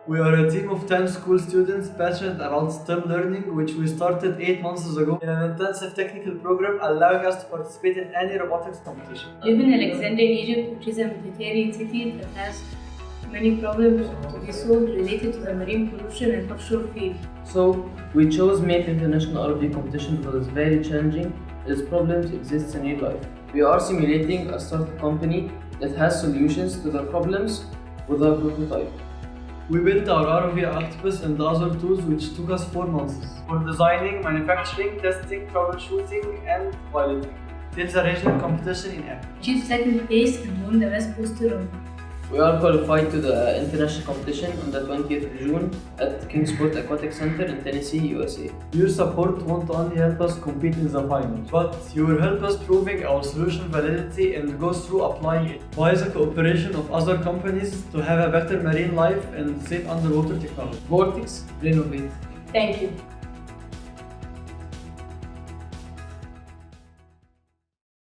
We are a team of 10 school students passionate about STEM learning, which we started 8 months ago in an intensive technical program allowing us to participate in any robotics competition. Live in Alexandria, Egypt, which is a Mediterranean city that has many problems to be solved related to the marine pollution and offshore field. So, we chose Make International ROV competition because it's very challenging as problems exist in real life. We are simulating a startup company that has solutions to the problems with our prototype. We built our ROV Octopus and other tools which took us 4 months for designing, manufacturing, testing, troubleshooting and piloting till the regional competition in April. Achieved second place and won the best poster on. We are qualified to the international competition on the 20th of June at Kingsport Aquatic Center in Tennessee, USA. Your support won't only help us compete in the finals, but you will help us proving our solution validity and go through applying it by the cooperation of other companies to have a better marine life and safe underwater technology. Vortex Brainnovate. Thank you.